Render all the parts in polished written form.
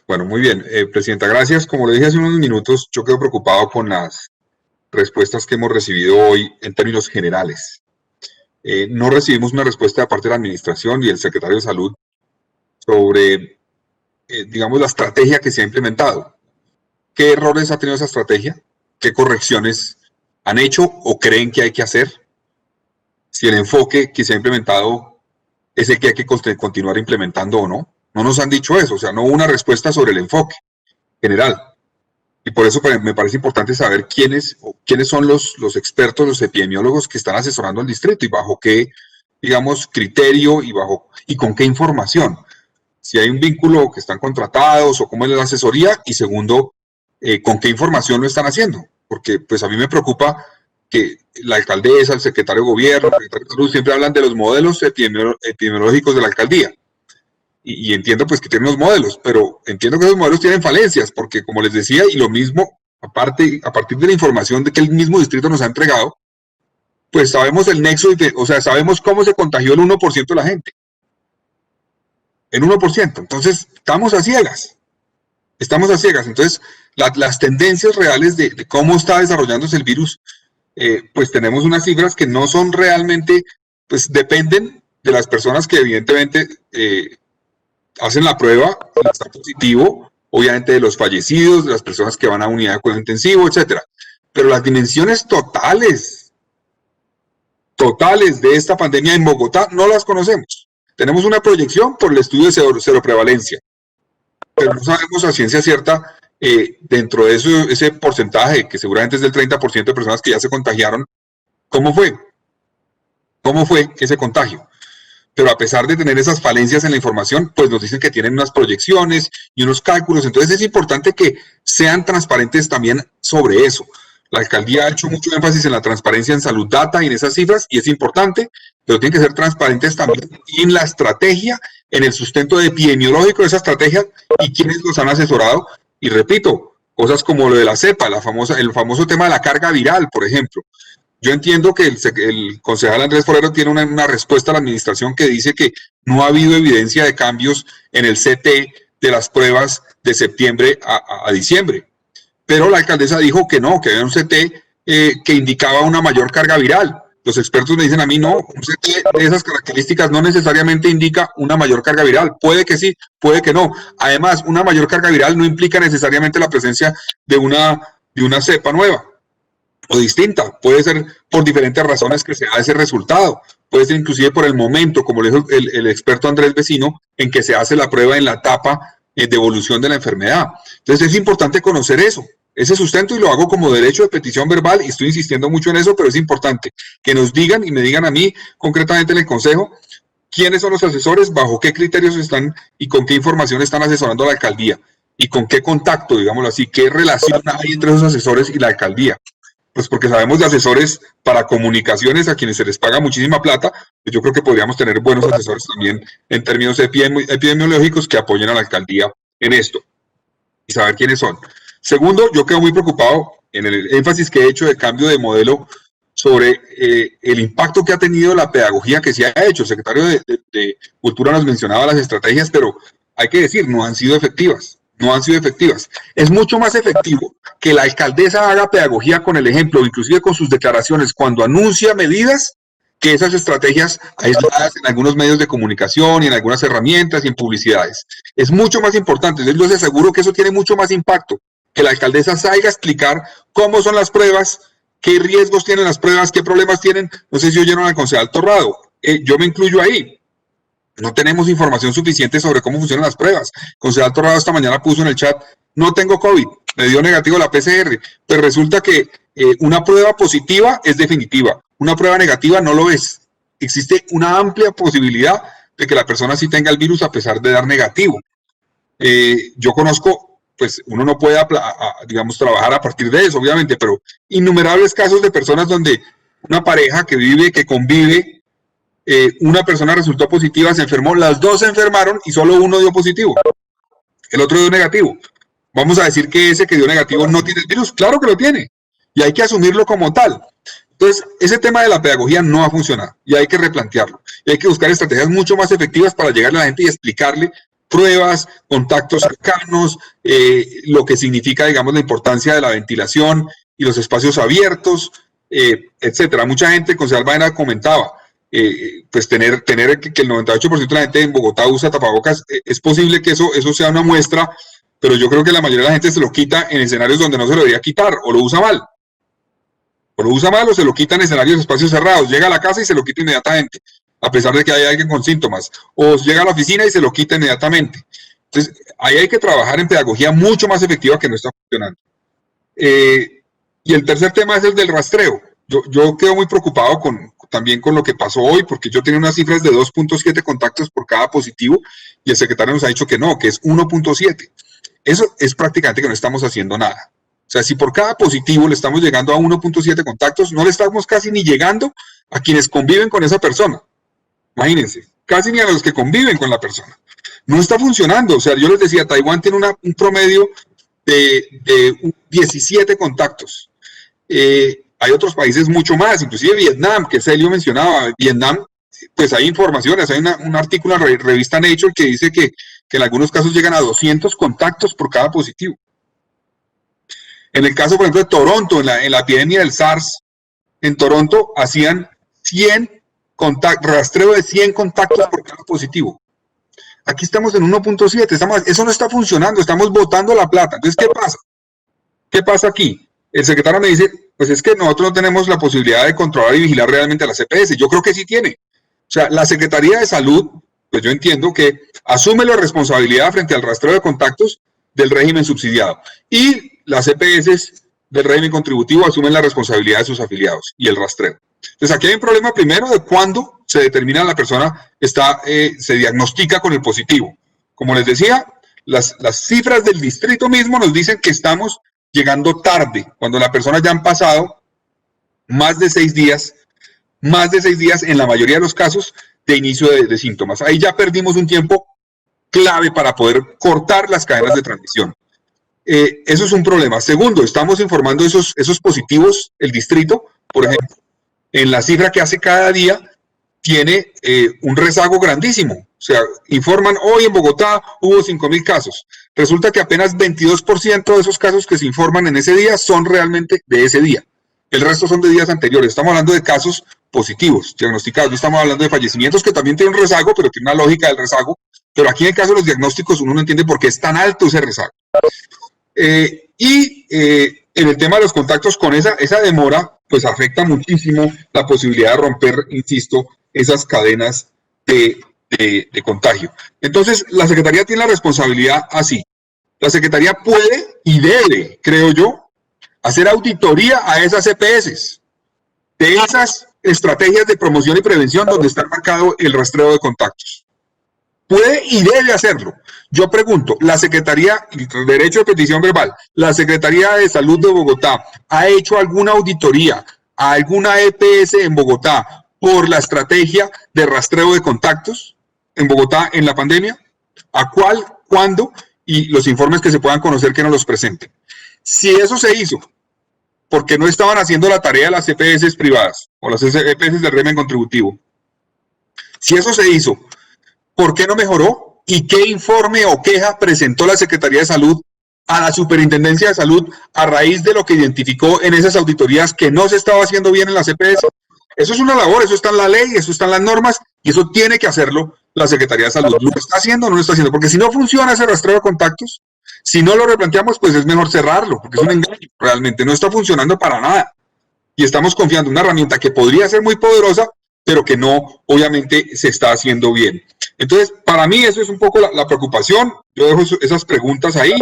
Bueno, muy bien. Presidenta, gracias. Como le dije hace unos minutos, yo quedo preocupado con las respuestas que hemos recibido hoy en términos generales. No recibimos una respuesta de parte de la Administración y el Secretario de Salud sobre, digamos, la estrategia que se ha implementado. ¿Qué errores ha tenido esa estrategia? ¿Qué correcciones han hecho o creen que hay que hacer? Si el enfoque que se ha implementado es el que hay que continuar implementando o no. No nos han dicho eso, o sea, no hubo una respuesta sobre el enfoque general. Y por eso me parece importante saber quiénes son los expertos, los epidemiólogos que están asesorando al distrito y bajo qué, digamos, criterio y con qué información. Si hay un vínculo que están contratados o cómo es la asesoría, y segundo, con qué información lo están haciendo. Porque pues a mí me preocupa que la alcaldesa, el secretario de gobierno, el secretario de salud siempre hablan de los modelos epidemiológicos de la alcaldía. Y entiendo pues que tienen unos modelos, pero entiendo que esos modelos tienen falencias, porque como les decía, y lo mismo, aparte, a partir de la información de que el mismo distrito nos ha entregado, pues sabemos el nexo, o sea, sabemos cómo se contagió el 1% de la gente. El 1%. Entonces, estamos a ciegas. Entonces, las tendencias reales de cómo está desarrollándose el virus, pues tenemos unas cifras que no son realmente, pues dependen de las personas que evidentemente hacen la prueba, está positivo, obviamente de los fallecidos, de las personas que van a unidad de cuidado intensivo, etcétera. Pero las dimensiones totales de esta pandemia en Bogotá no las conocemos. Tenemos una proyección por el estudio de cero prevalencia, pero no sabemos a ciencia cierta dentro de ese porcentaje, que seguramente es del 30% de personas que ya se contagiaron, ¿cómo fue ese contagio? Pero a pesar de tener esas falencias en la información, pues nos dicen que tienen unas proyecciones y unos cálculos. Entonces es importante que sean transparentes también sobre eso. La alcaldía ha hecho mucho énfasis en la transparencia en salud data y en esas cifras, y es importante, pero tienen que ser transparentes también en la estrategia, en el sustento epidemiológico de esa estrategia y quienes los han asesorado. Y repito, cosas como lo de la cepa, el famoso tema de la carga viral, por ejemplo. Yo entiendo que el concejal Andrés Forero tiene una respuesta a la administración que dice que no ha habido evidencia de cambios en el CT de las pruebas de septiembre a diciembre. Pero la alcaldesa dijo que no, que había un CT que indicaba una mayor carga viral. Los expertos me dicen a mí, no, un CT de esas características no necesariamente indica una mayor carga viral. Puede que sí, puede que no. Además, una mayor carga viral no implica necesariamente la presencia de una cepa nueva o distinta, puede ser por diferentes razones que se da ese resultado, puede ser inclusive por el momento, como le dijo el experto Andrés Vecino, en que se hace la prueba en la etapa de evolución de la enfermedad. Entonces es importante conocer eso, ese sustento, y lo hago como derecho de petición verbal y estoy insistiendo mucho en eso, pero es importante que nos digan y me digan a mí concretamente en el consejo quiénes son los asesores, bajo qué criterios están y con qué información están asesorando a la alcaldía y con qué contacto, digámoslo así, qué relación hay entre esos asesores y la alcaldía. Pues porque sabemos de asesores para comunicaciones a quienes se les paga muchísima plata, pues yo creo que podríamos tener buenos asesores también en términos epidemiológicos que apoyen a la alcaldía en esto y saber quiénes son. Segundo, yo quedo muy preocupado en el énfasis que he hecho de cambio de modelo sobre el impacto que ha tenido la pedagogía que se ha hecho. El secretario de Cultura nos mencionaba las estrategias, pero hay que decir, no han sido efectivas. Es mucho más efectivo que la alcaldesa haga pedagogía con el ejemplo, inclusive con sus declaraciones, cuando anuncia medidas, que esas estrategias aisladas en algunos medios de comunicación y en algunas herramientas y en publicidades. Es mucho más importante. Entonces yo les aseguro que eso tiene mucho más impacto, que la alcaldesa salga a explicar cómo son las pruebas, qué riesgos tienen las pruebas, qué problemas tienen. No sé si oyeron al concejal Torrado. Yo me incluyo ahí. No tenemos información suficiente sobre cómo funcionan las pruebas. Concejal Torrado esta mañana puso en el chat, no tengo COVID, me dio negativo la PCR, pero resulta que una prueba positiva es definitiva, una prueba negativa no lo es. Existe una amplia posibilidad de que la persona sí tenga el virus a pesar de dar negativo. Yo conozco, pues uno no puede, digamos, trabajar a partir de eso, obviamente, pero innumerables casos de personas donde una pareja que vive, que convive, una persona resultó positiva, se enfermó, las dos se enfermaron y solo uno dio positivo, el otro dio negativo. Vamos a decir que ese que dio negativo no tiene el virus, claro que lo tiene, y hay que asumirlo como tal. Entonces, ese tema de la pedagogía no ha funcionado y hay que replantearlo. Y hay que buscar estrategias mucho más efectivas para llegarle a la gente y explicarle pruebas, contactos cercanos, lo que significa, digamos, la importancia de la ventilación y los espacios abiertos, etcétera. Mucha gente, concejal Baena comentaba, pues tener que el 98% de la gente en Bogotá usa tapabocas, es posible que eso sea una muestra, pero yo creo que la mayoría de la gente se lo quita en escenarios donde no se lo debería quitar, o lo usa mal. O se lo quita en escenarios de espacios cerrados, llega a la casa y se lo quita inmediatamente, a pesar de que hay alguien con síntomas, o llega a la oficina y se lo quita inmediatamente. Entonces, ahí hay que trabajar en pedagogía mucho más efectiva que no está funcionando. Y el tercer tema es el del rastreo. Yo quedo muy preocupado también con lo que pasó hoy, porque yo tenía unas cifras de 2.7 contactos por cada positivo, y el secretario nos ha dicho que no, que es 1.7. Eso es prácticamente que no estamos haciendo nada. O sea, si por cada positivo le estamos llegando a 1.7 contactos, no le estamos casi ni llegando a quienes conviven con esa persona. Imagínense, casi ni a los que conviven con la persona. No está funcionando. O sea, yo les decía, Taiwán tiene un promedio de 17 contactos. Hay otros países mucho más, inclusive Vietnam, que Celio mencionaba. Vietnam, pues hay informaciones, hay un artículo en la revista Nature que dice que en algunos casos llegan a 200 contactos por cada positivo. En el caso, por ejemplo, de Toronto, en la epidemia del SARS, en Toronto hacían rastreo de 100 contactos por cada positivo. Aquí estamos en 1.7, eso no está funcionando, estamos botando la plata. Entonces, ¿qué pasa? ¿Qué pasa aquí? El secretario me dice, pues es que nosotros no tenemos la posibilidad de controlar y vigilar realmente a las EPS. Yo creo que sí tiene. O sea, la Secretaría de Salud, pues yo entiendo que asume la responsabilidad frente al rastreo de contactos del régimen subsidiado. Y las EPS del régimen contributivo asumen la responsabilidad de sus afiliados y el rastreo. Entonces, aquí hay un problema primero de cuándo se determina la persona se diagnostica con el positivo. Como les decía, las cifras del distrito mismo nos dicen que estamos llegando tarde, cuando la persona ya han pasado más de 6 días en la mayoría de los casos de inicio de síntomas. Ahí ya perdimos un tiempo clave para poder cortar las cadenas de transmisión. Eso es un problema. Segundo, estamos informando esos positivos, el distrito, por ejemplo, en la cifra que hace cada día, tiene un rezago grandísimo. O sea, informan, hoy en Bogotá hubo 5.000 casos. Resulta que apenas 22% de esos casos que se informan en ese día son realmente de ese día. El resto son de días anteriores. Estamos hablando de casos positivos, diagnosticados. No estamos hablando de fallecimientos, que también tienen un rezago, pero tiene una lógica del rezago. Pero aquí en el caso de los diagnósticos uno no entiende por qué es tan alto ese rezago. En el tema de los contactos, con esa demora, pues afecta muchísimo la posibilidad de romper, insisto, esas cadenas de contagio. Entonces, la Secretaría tiene la responsabilidad así. La Secretaría puede y debe, creo yo, hacer auditoría a esas EPS, de esas estrategias de promoción y prevención donde está marcado el rastreo de contactos. Puede y debe hacerlo. Yo pregunto, la Secretaría, Derecho de Petición Verbal, la Secretaría de Salud de Bogotá, ¿ha hecho alguna auditoría a alguna EPS en Bogotá por la estrategia de rastreo de contactos en Bogotá en la pandemia? ¿A cuál, cuándo? Y los informes que se puedan conocer que nos los presenten. Si eso se hizo, porque no estaban haciendo la tarea de las EPS privadas o las EPS del régimen contributivo. Si eso se hizo, ¿por qué no mejoró? ¿Y qué informe o queja presentó la Secretaría de Salud a la Superintendencia de Salud a raíz de lo que identificó en esas auditorías que no se estaba haciendo bien en las EPS? Eso es una labor, eso está en la ley, eso está en las normas y eso tiene que hacerlo la Secretaría de Salud. ¿Lo está haciendo o no lo está haciendo? Porque si no funciona ese rastreo de contactos, si no lo replanteamos, pues es mejor cerrarlo, porque es un engaño, realmente no está funcionando para nada. Y estamos confiando en una herramienta que podría ser muy poderosa, pero que no, obviamente, se está haciendo bien. Entonces, para mí eso es un poco la preocupación. Yo dejo esas preguntas ahí.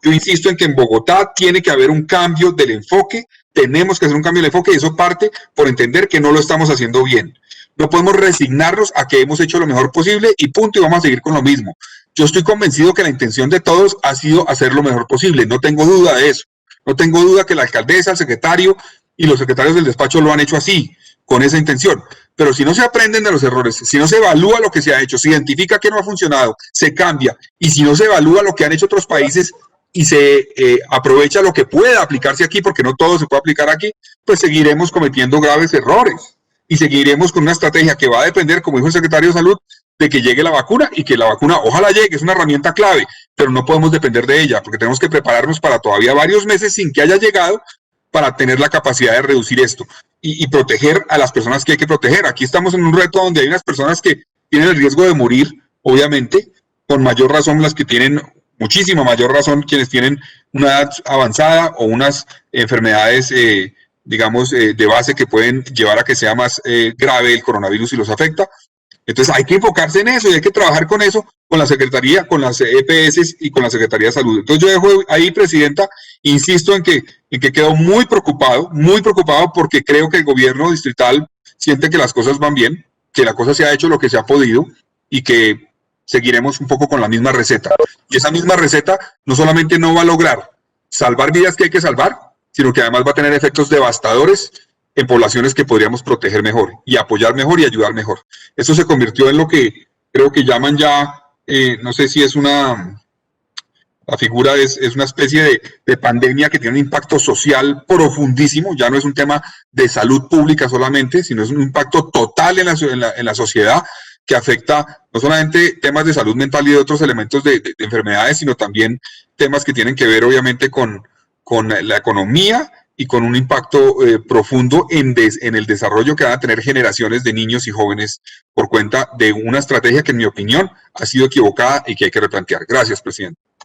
Yo insisto en que en Bogotá tiene que haber un cambio del enfoque, tenemos que hacer un cambio del enfoque y eso parte por entender que no lo estamos haciendo bien. No podemos resignarnos a que hemos hecho lo mejor posible y punto, y vamos a seguir con lo mismo. Yo estoy convencido que la intención de todos ha sido hacer lo mejor posible, no tengo duda de eso. No tengo duda que la alcaldesa, el secretario y los secretarios del despacho lo han hecho así, con esa intención. Pero si no se aprenden de los errores, si no se evalúa lo que se ha hecho, se identifica que no ha funcionado, se cambia, y si no se evalúa lo que han hecho otros países y se aprovecha lo que pueda aplicarse aquí, porque no todo se puede aplicar aquí, pues seguiremos cometiendo graves errores y seguiremos con una estrategia que va a depender, como dijo el secretario de Salud, de que llegue la vacuna y que la vacuna ojalá llegue, es una herramienta clave, pero no podemos depender de ella porque tenemos que prepararnos para todavía varios meses sin que haya llegado para tener la capacidad de reducir esto y proteger a las personas que hay que proteger. Aquí estamos en un reto donde hay unas personas que tienen el riesgo de morir, obviamente, con mayor razón las que tienen, muchísima mayor razón, quienes tienen una edad avanzada o unas enfermedades, digamos, de base que pueden llevar a que sea más grave el coronavirus y los afecta. Entonces hay que enfocarse en eso y hay que trabajar con eso, con la Secretaría, con las EPS y con la Secretaría de Salud. Entonces yo dejo ahí, Presidenta, insisto en que quedo muy preocupado porque creo que el gobierno distrital siente que las cosas van bien, que la cosa se ha hecho lo que se ha podido y que seguiremos un poco con la misma receta. Y esa misma receta no solamente no va a lograr salvar vidas que hay que salvar, sino que además va a tener efectos devastadores en poblaciones que podríamos proteger mejor y apoyar mejor y ayudar mejor. Eso se convirtió en lo que creo que llaman ya, no sé si es una, la figura es una especie de pandemia que tiene un impacto social profundísimo, ya no es un tema de salud pública solamente, sino es un impacto total en la sociedad que afecta no solamente temas de salud mental y de otros elementos de enfermedades, sino también temas que tienen que ver obviamente con la economía y con un impacto profundo en el desarrollo que van a tener generaciones de niños y jóvenes por cuenta de una estrategia que, en mi opinión, ha sido equivocada y que hay que replantear. Gracias, presidente.